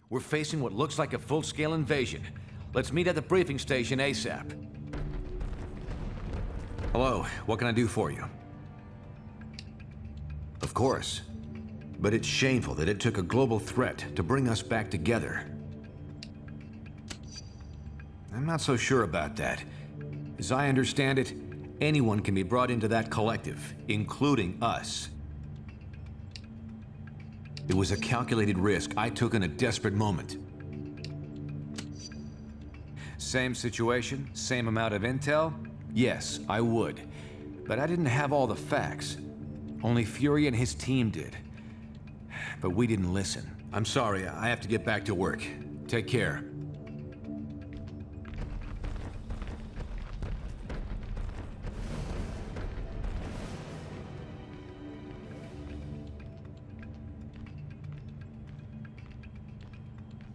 We're facing what looks like a full-scale invasion. Let's meet at the briefing station ASAP. Hello, what can I do for you? Of course. But it's shameful that it took a global threat to bring us back together. I'm not so sure about that. As I understand it, anyone can be brought into that collective, including us. It was a calculated risk I took in a desperate moment. Same situation, same amount of intel? Yes, I would. But I didn't have all the facts. Only Fury and his team did. But we didn't listen. I'm sorry, I have to get back to work. Take care.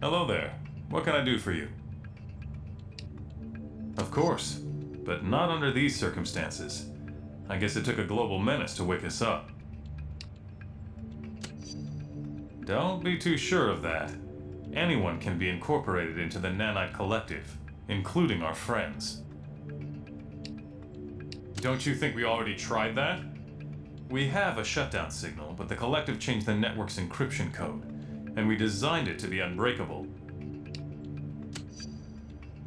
Hello there. What can I do for you? Of course, but not under these circumstances. I guess it took a global menace to wake us up. Don't be too sure of that. Anyone can be incorporated into the Nanite Collective, including our friends. Don't you think we already tried that? We have a shutdown signal, but the Collective changed the network's encryption code, and we designed it to be unbreakable.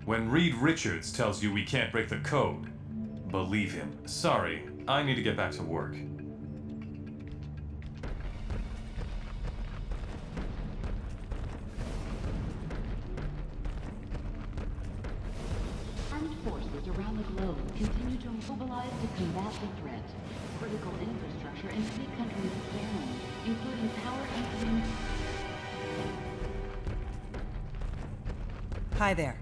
When Reed Richards tells you we can't break the code, believe him. Sorry, I need to get back to work. Armed forces around the globe continue to mobilize to combat the threat. Critical infrastructure in many countries is down, including power and communication. Hi there.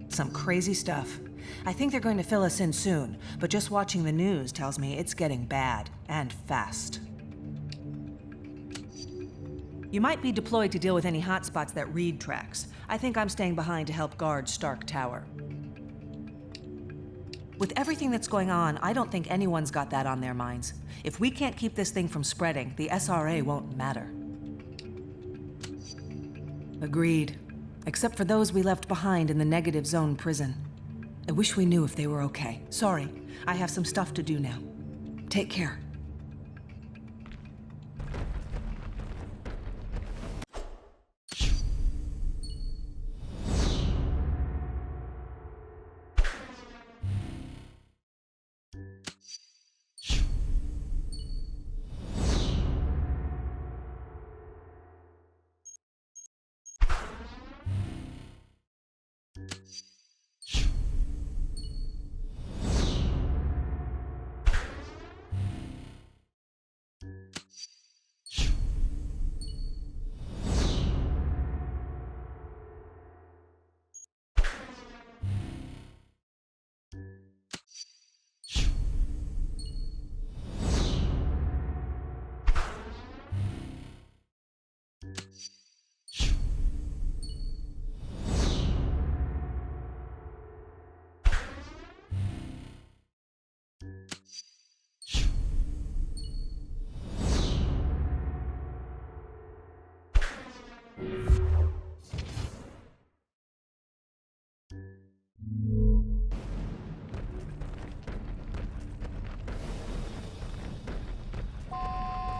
Some crazy stuff. I think they're going to fill us in soon, but just watching the news tells me it's getting bad, and fast. You might be deployed to deal with any hotspots that Reed tracks. I think I'm staying behind to help guard Stark Tower. With everything that's going on, I don't think anyone's got that on their minds. If we can't keep this thing from spreading, the SRA won't matter. Agreed. Except for those we left behind in the negative zone prison. I wish we knew if they were okay. Sorry, I have some stuff to do now. Take care.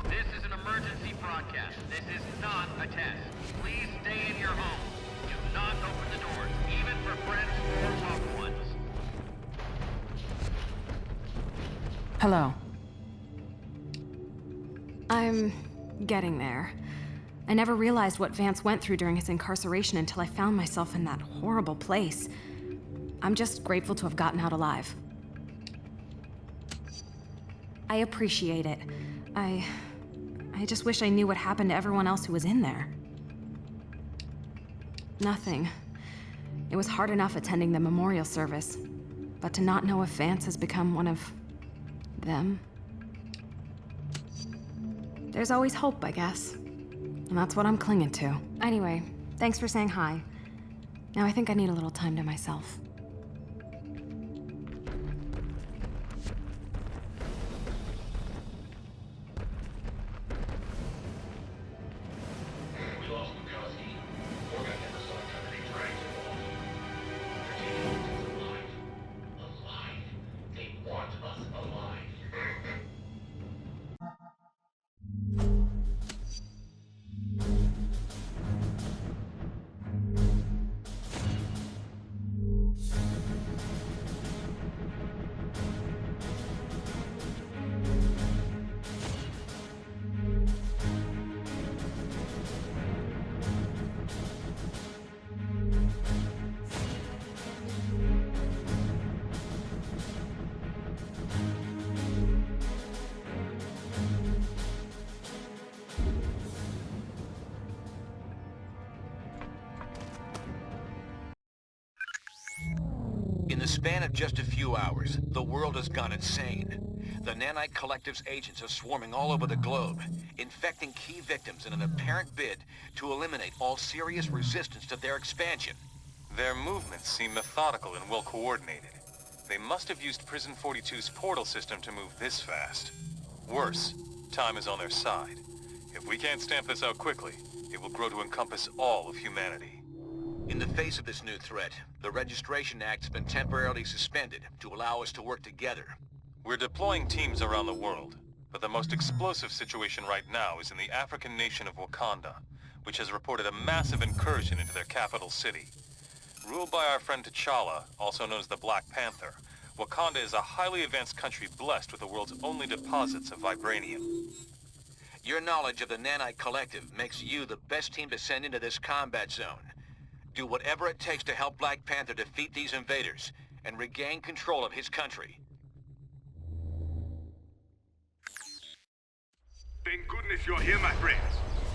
This is an emergency broadcast. This is not a test. Please stay in your home. Do not open the doors, even for friends or loved ones. Hello. I'm getting there. I never realized what Vance went through during his incarceration until I found myself in that horrible place. I'm just grateful to have gotten out alive. I appreciate it. I just wish I knew what happened to everyone else who was in there. Nothing. It was hard enough attending the memorial service, but to not know if Vance has become one of them. There's always hope, I guess. And that's what I'm clinging to. Anyway, thanks for saying hi. Now I think I need a little time to myself. the span of just a few hours, the world has gone insane. The Nanite Collective's agents are swarming all over the globe, infecting key victims in an apparent bid to eliminate all serious resistance to their expansion. Their movements seem methodical and well coordinated. They must have used Prison 42's portal system to move this fast. Worse, time is on their side. If we can't stamp this out quickly, it will grow to encompass all of humanity. In the face of this new threat, the Registration Act has been temporarily suspended to allow us to work together. We're deploying teams around the world, but the most explosive situation right now is in the African nation of Wakanda, which has reported a massive incursion into their capital city. Ruled by our friend T'Challa, also known as the Black Panther, Wakanda is a highly advanced country blessed with the world's only deposits of vibranium. Your knowledge of the Nanite Collective makes you the best team to send into this combat zone. Do whatever it takes to help Black Panther defeat these invaders and regain control of his country. Thank goodness you're here, my friends.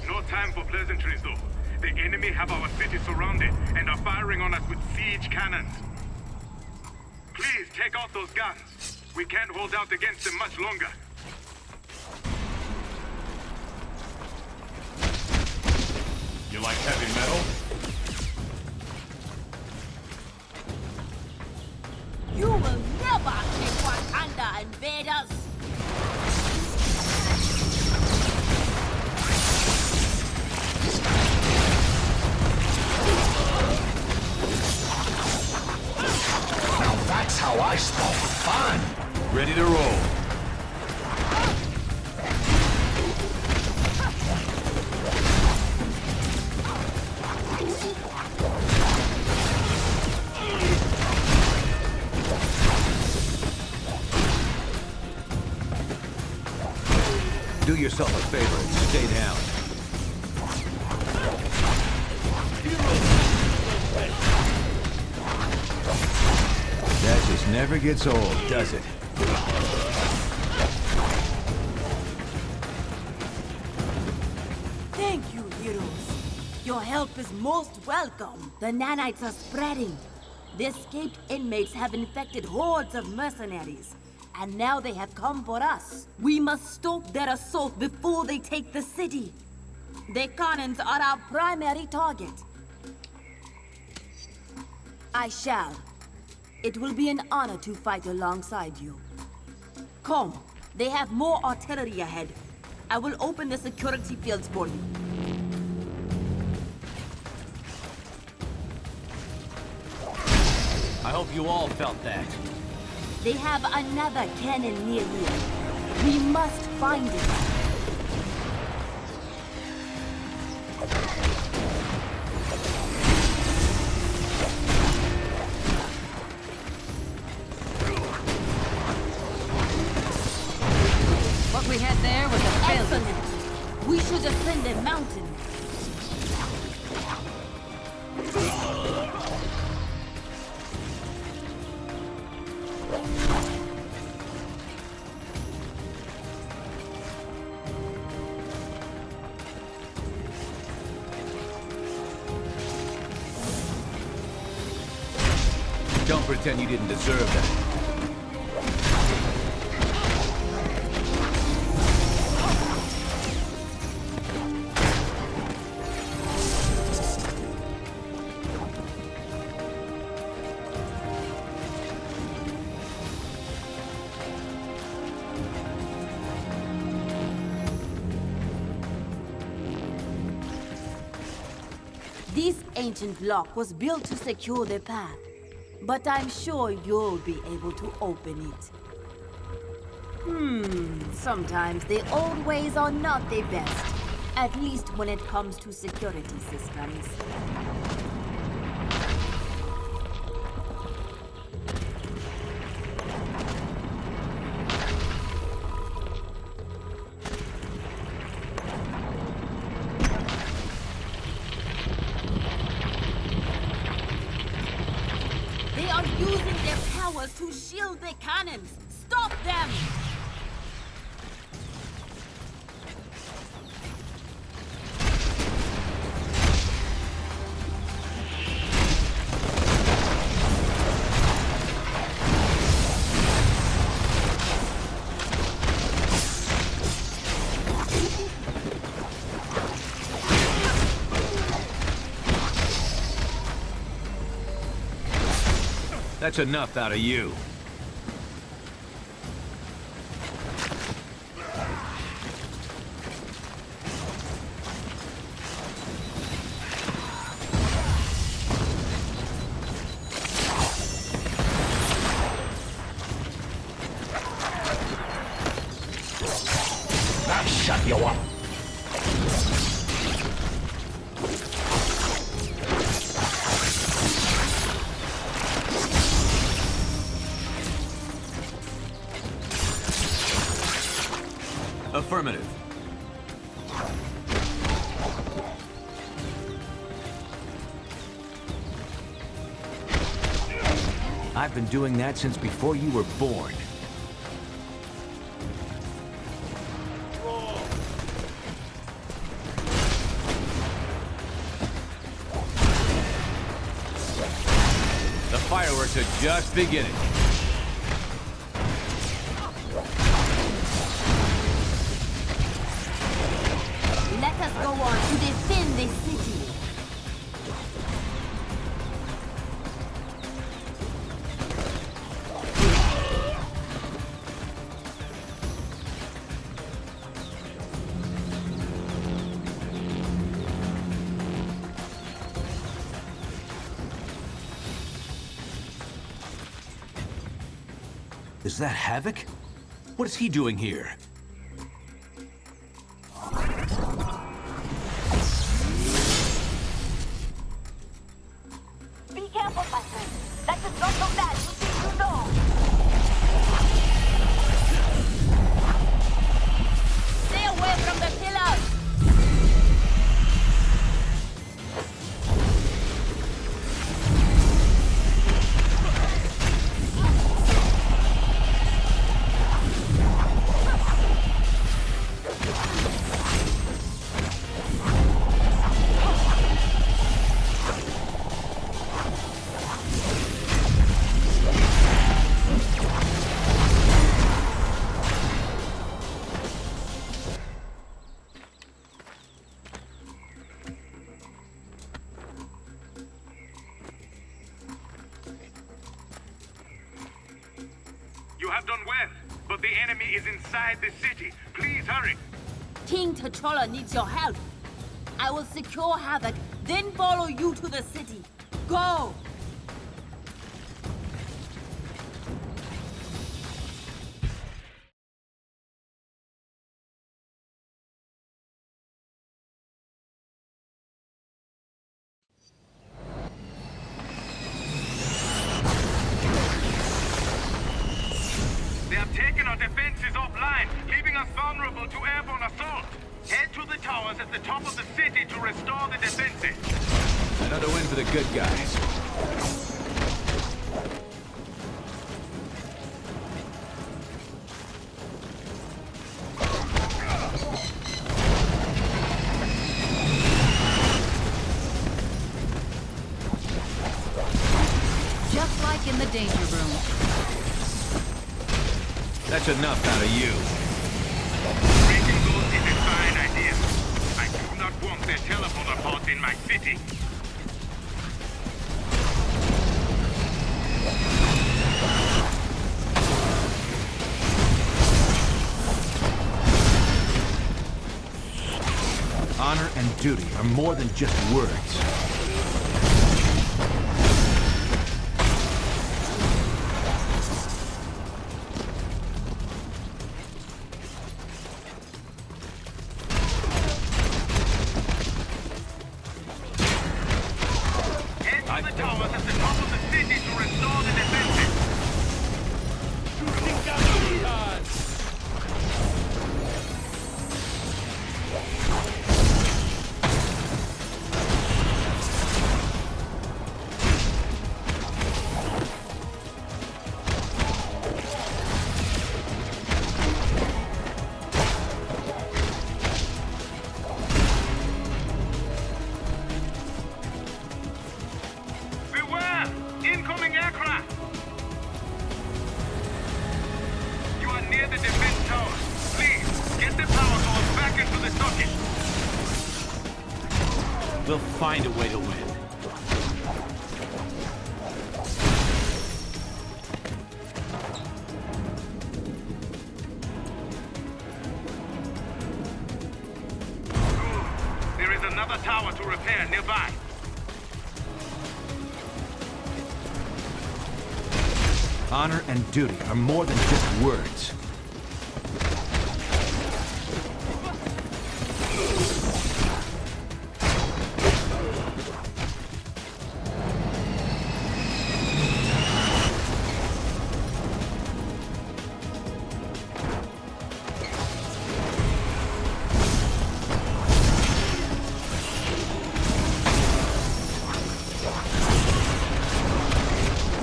No time for pleasantries, though. The enemy have our city surrounded and are firing on us with siege cannons. Please take out those guns. We can't hold out against them much longer. You like heavy metal? You will never take Wakanda, invaders! Now that's how I spell fun! Ready to roll. Do yourself a favor and stay down. That just never gets old, does it? Thank you, heroes. Your help is most welcome. The nanites are spreading. The escaped inmates have infected hordes of mercenaries. And now they have come for us. We must stop their assault before they take the city. The cannons are our primary target. I shall. It will be an honor to fight alongside you. Come, they have more artillery ahead. I will open the security fields for you. I hope you all felt that. They have another cannon near here. We must find it. What we had there was a failure. Excellent. We should ascend a mountain. Don't pretend you didn't deserve that. This ancient lock was built to secure the path. But I'm sure you'll be able to open it. Sometimes the old ways are not the best. At least when it comes to security systems. They are using their powers to shield the cannons! Stop them! That's enough out of you. That shut you up. Affirmative. I've been doing that since before you were born. The fireworks are just beginning. Let us go on to defend this city. Is that Havoc? What is he doing here? Be careful, my friend. That is not so bad. You think you know. Stay away from the pillars. You have done well, but the enemy is inside the city. Please hurry. King T'Challa needs your help. I will secure Havoc, then follow you to the city. Go! They have taken our defenses offline, leaving us vulnerable to airborne assault. Head to the towers at the top of the city to restore the defenses. Another win for the good guys. Just like in the danger room. That's enough out of you. Breaking those is a fine idea. I do not want their teleporter pods in my city. Honor and duty are more than just words. Head to the towers at the top of the city to restore the defenses. Beware! Incoming aircraft! You are near the defense tower. Please, get the power source back into the socket. We'll find a way to win. another tower to repair nearby. Honor and duty are more than just words.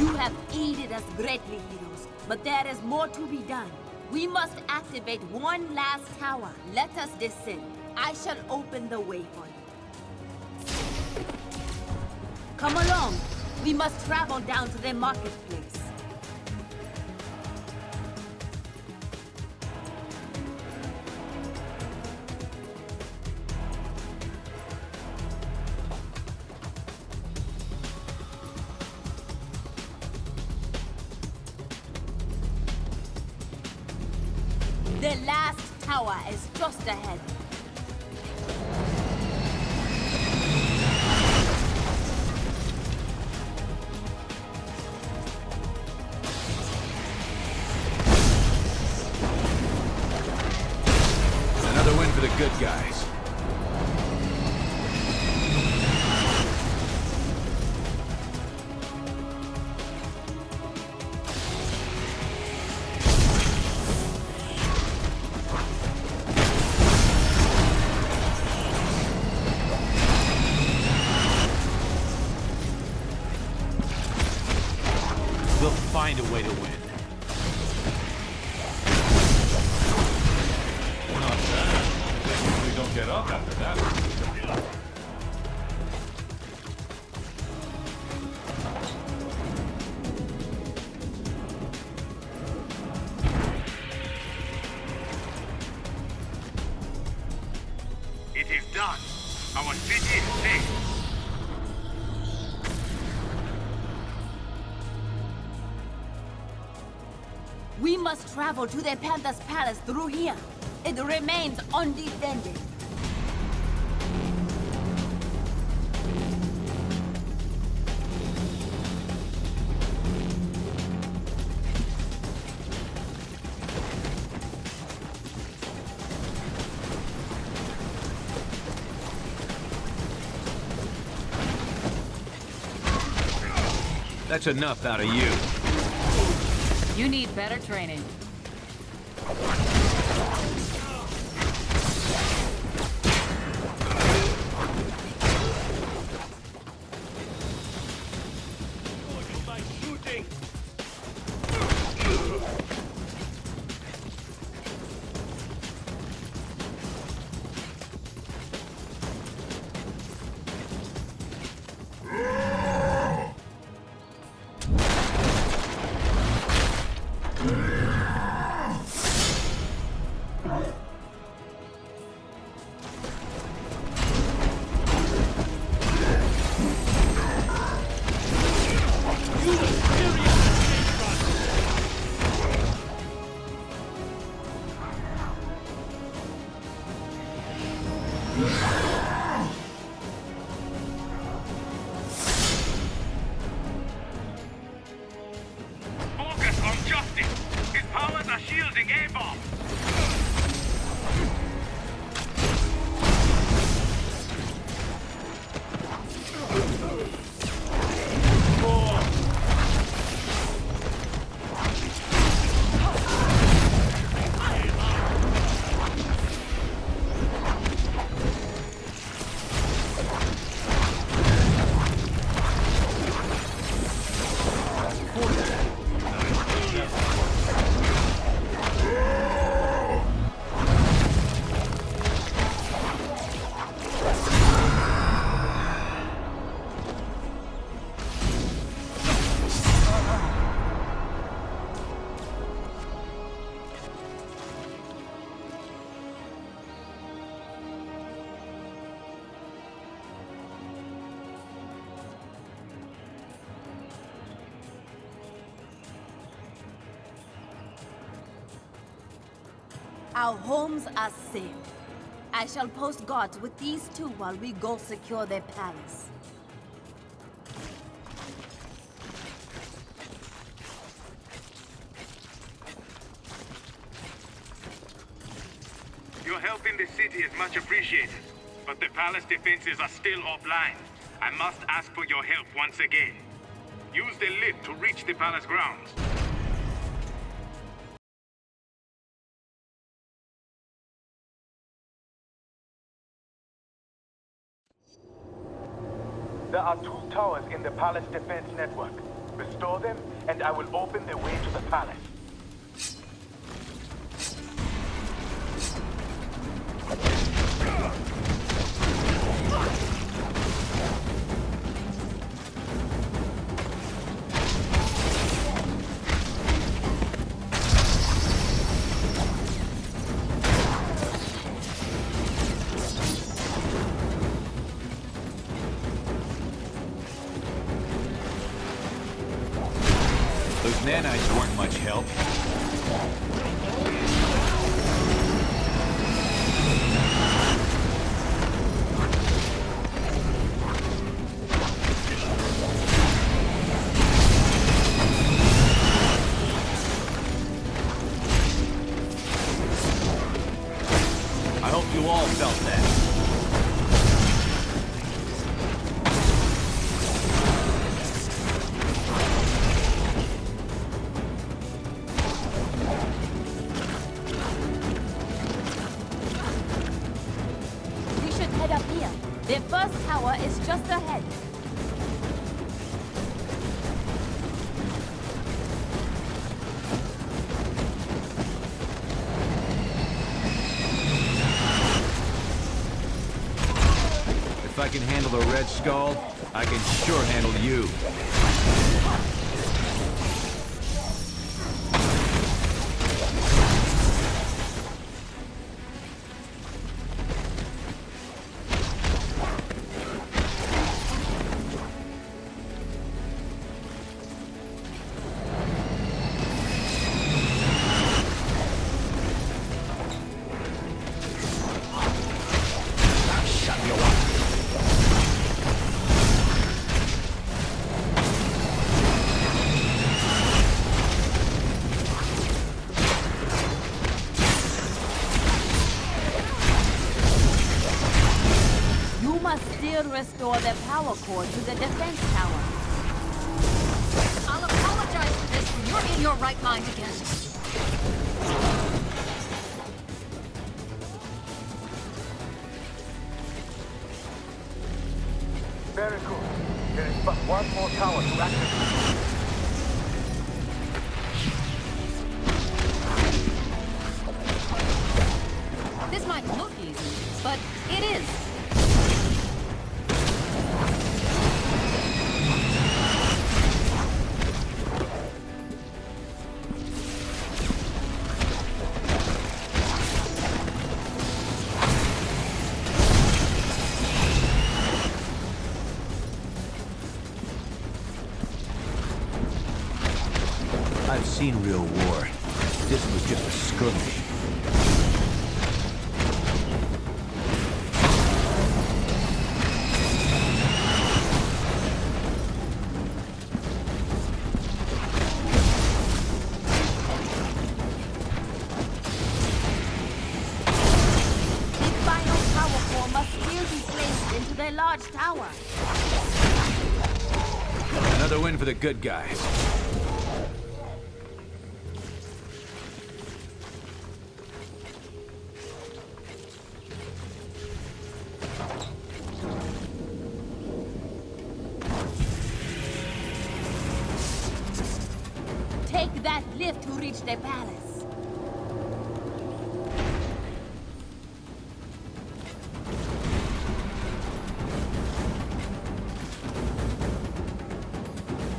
You have aided us greatly, heroes, but there is more to be done. We must activate one last tower. Let us descend. I shall open the way for you. Come along. We must travel down to the marketplace. The last tower is just ahead. Another win for the good guys. We'll find a way to win. Not bad. They usually don't get up after that. It is done. Our city is safe. We must travel to the Panther's Palace through here. It remains undefended. That's enough out of you. You need better training. Focus on justice. His powers are shielding A-bomb. Our homes are safe. I shall post guards with these two while we go secure their palace. Your help in the city is much appreciated, but the palace defenses are still offline. I must ask for your help once again. Use the lift to reach the palace grounds. There are 2 towers in the palace defense network. Restore them, and I will open the way to the palace. Those nanites weren't much help. I hope you all felt that. We should head up here. Their first tower is just ahead. If I can handle the Red Skull, I can sure handle you. You must still restore the power core to the defense tower. I'll apologize for this when you're in your right mind again. Very good. There is but 1 more tower to activate. This might look easy, but it is. I've seen real war. This was just a skirmish. The final power core must still be placed into the large tower. Another win for the good guys. Take that lift to reach the palace.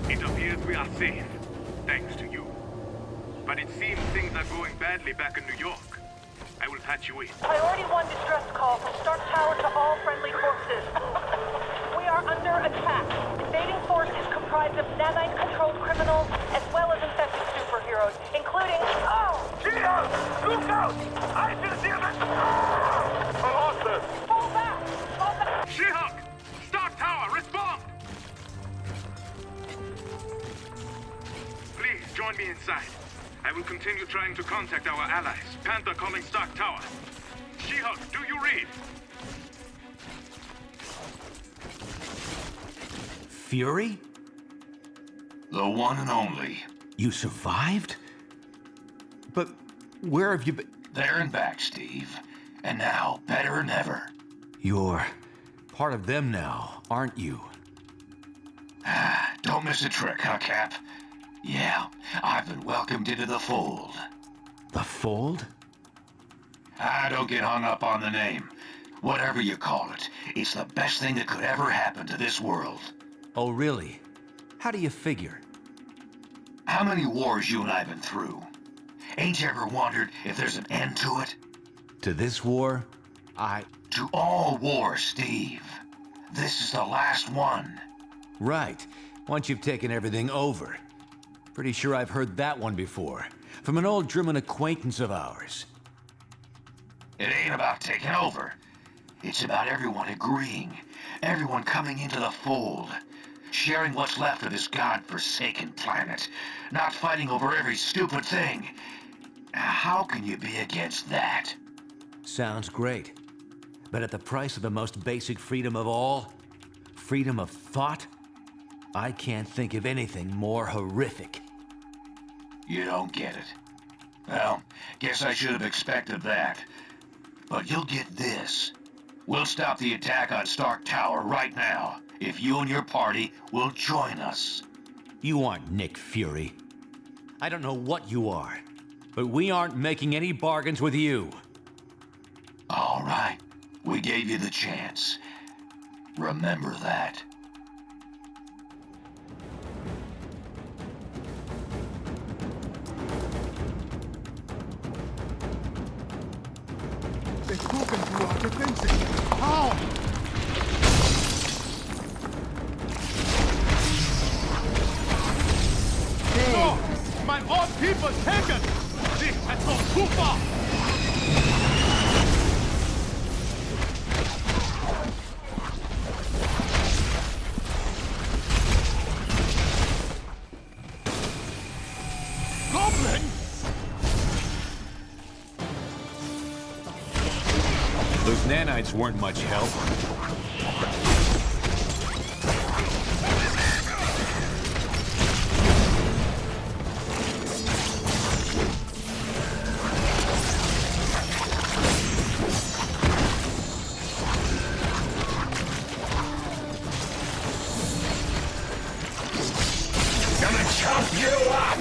It appears we are safe, thanks to you. But it seems things are going badly back in New York. I will patch you in. Priority 1 distress call from Stark Tower to all friendly forces. We are under attack. Invading force is comprised of nanite-controlled criminals as well as infected superheroes, including... Oh! Gina! Look out! I see the demon! find me inside. I will continue trying to contact our allies. Panther calling Stark Tower. She-Hulk, do you read? Fury? The one and only. You survived? But where have you been? There and back, Steve. And now, better than ever. You're part of them now, aren't you? Don't miss a trick, huh, Cap? Yeah, I've been welcomed into the fold. The Fold? Don't get hung up on the name. Whatever you call it, it's the best thing that could ever happen to this world. Oh, really? How do you figure? How many wars you and I been through? Ain't you ever wondered if there's an end to it? To this war, To all wars, Steve. This is the last one. Right. Once you've taken everything over. Pretty sure I've heard that one before. From an old German acquaintance of ours. It ain't about taking over. It's about everyone agreeing. Everyone coming into the fold. Sharing what's left of this god-forsaken planet. Not fighting over every stupid thing. How can you be against that? Sounds great. But at the price of the most basic freedom of all, freedom of thought, I can't think of anything more horrific. You don't get it. Well, guess I should have expected that. But you'll get this. We'll stop the attack on Stark Tower right now, if you and your party will join us. You aren't Nick Fury. I don't know what you are, but we aren't making any bargains with you. All right. We gave you the chance. Remember that. They've broken through our defenses. How? No! My own people taken! This has gone too far! Those nanites weren't much help. Gonna chop you up!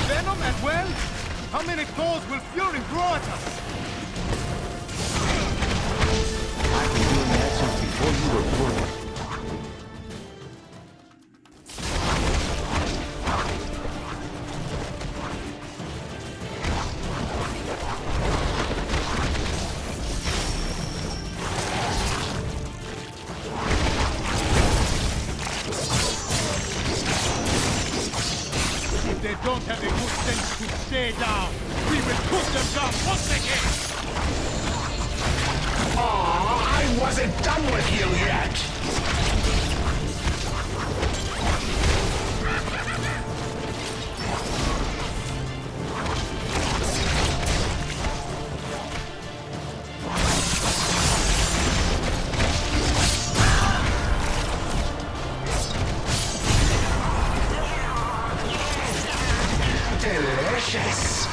Venom as well? How many claws will Fury throw at us? I've been doing that since before you were born. If they don't have the good sense to stay down, we will put them down once again! I wasn't done with you yet! Delicious!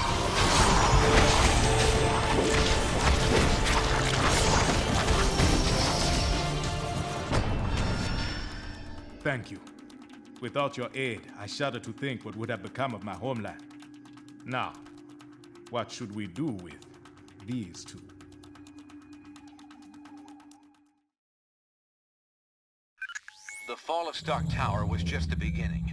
Thank you. Without your aid, I shudder to think what would have become of my homeland. Now, what should we do with these two? The fall of Stark Tower was just the beginning.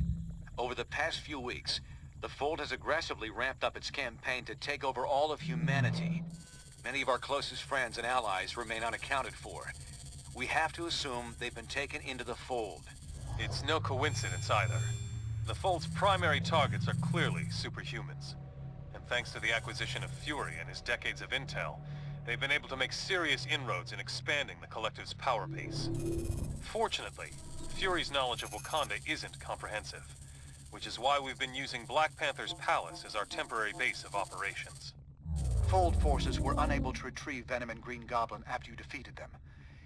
Over the past few weeks, the Fold has aggressively ramped up its campaign to take over all of humanity. Many of our closest friends and allies remain unaccounted for. We have to assume they've been taken into the Fold. It's no coincidence either. The Fold's primary targets are clearly superhumans. And thanks to the acquisition of Fury and his decades of intel, they've been able to make serious inroads in expanding the Collective's power base. Fortunately, Fury's knowledge of Wakanda isn't comprehensive, which is why we've been using Black Panther's palace as our temporary base of operations. Fold forces were unable to retrieve Venom and Green Goblin after you defeated them.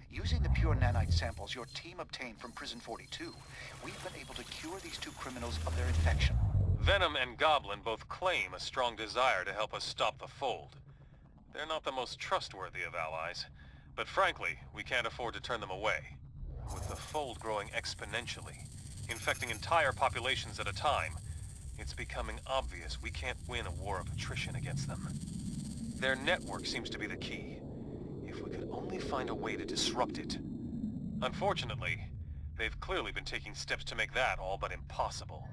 Using the pure nanite samples your team obtained from Prison 42, we've been able to cure these two criminals of their infection. Venom and Goblin both claim a strong desire to help us stop the Fold. They're not the most trustworthy of allies, but frankly, we can't afford to turn them away. With the Fold growing exponentially, infecting entire populations at a time, it's becoming obvious we can't win a war of attrition against them. Their network seems to be the key. If we could only find a way to disrupt it. Unfortunately, they've clearly been taking steps to make that all but impossible.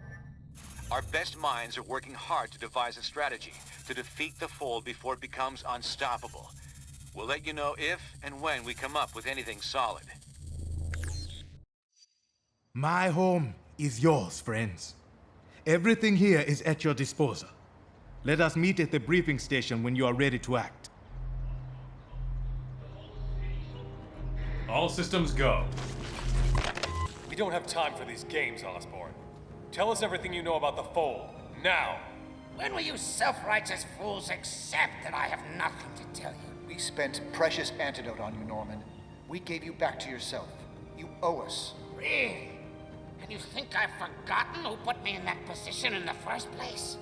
Our best minds are working hard to devise a strategy to defeat the Fold before it becomes unstoppable. We'll let you know if and when we come up with anything solid. My home is yours, friends. Everything here is at your disposal. Let us meet at the briefing station when you are ready to act. All systems go. We don't have time for these games, Osborn. Tell us everything you know about the Fold, now! When will you self-righteous fools accept that I have nothing to tell you? We spent precious antidote on you, Norman. We gave you back to yourself. You owe us. Really? And you think I've forgotten who put me in that position in the first place?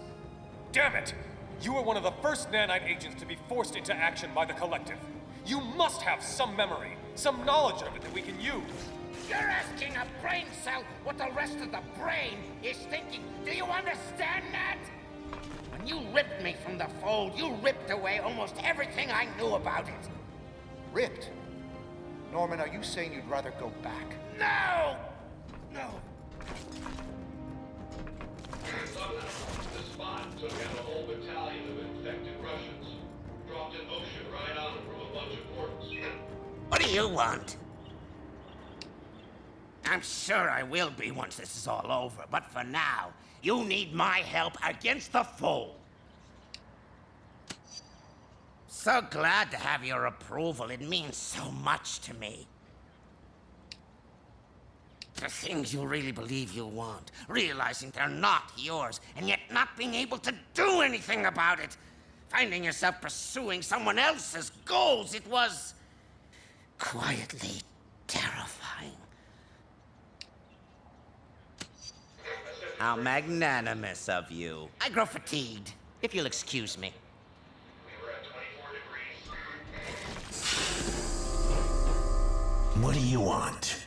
Damn it! You were one of the first nanite agents to be forced into action by the Collective. You must have some memory, some knowledge of it that we can use. You're asking a brain cell what the rest of the brain is thinking. Do you understand that? When you ripped me from the Fold, you ripped away almost everything I knew about it. Ripped? Norman, are you saying you'd rather go back? No! No. The spot took out a whole battalion of infected Russians. Dropped in motion right on them from a bunch of portals. What do you want? I'm sure I will be once this is all over, but for now, you need my help against the Fold. So glad to have your approval. It means so much to me. The things you really believe you want, realizing they're not yours, and yet not being able to do anything about it. Finding yourself pursuing someone else's goals, it was quietly terrifying. How magnanimous of you. I grow fatigued, if you'll excuse me. We were at 24 degrees. What do you want?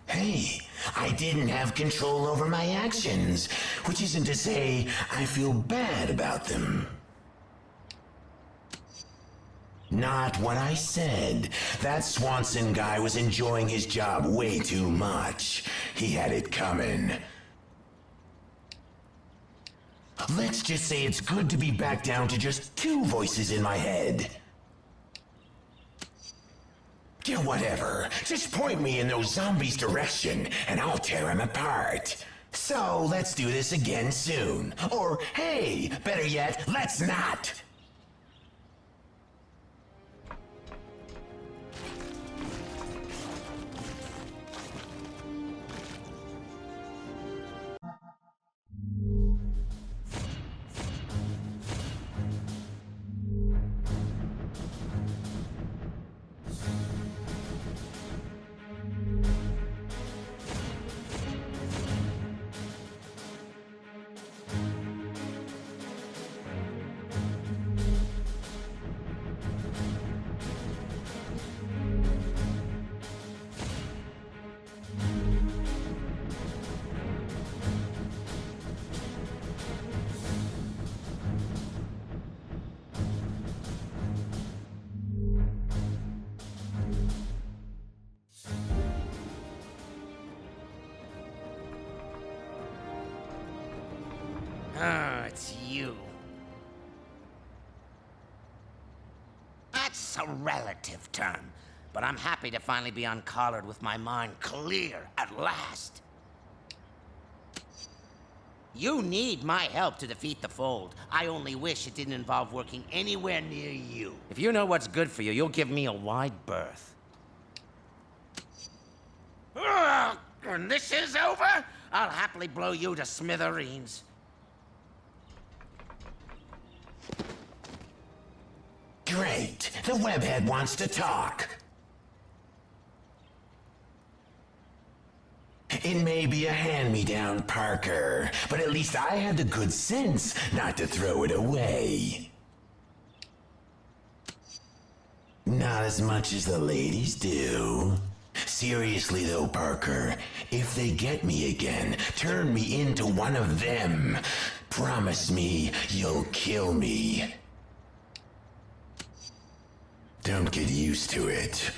Hey, I didn't have control over my actions, which isn't to say I feel bad about them. Not what I said. That Swanson guy was enjoying his job way too much. He had it coming. Let's just say it's good to be back down to just 2 voices in my head. Yeah, whatever. Just point me in those zombies' direction, and I'll tear them apart. So, let's do this again soon. Or, hey, better yet, let's not! Ah, it's you. That's a relative term, but I'm happy to finally be uncollared with my mind clear at last. You need my help to defeat the Fold. I only wish it didn't involve working anywhere near you. If you know what's good for you, you'll give me a wide berth. When this is over, I'll happily blow you to smithereens. Great. The webhead wants to talk. It may be a hand-me-down, Parker, but at least I had the good sense not to throw it away. Not as much as the ladies do. Seriously though, Parker, if they get me again, turn me into one of them. Promise me you'll kill me. Don't get used to it.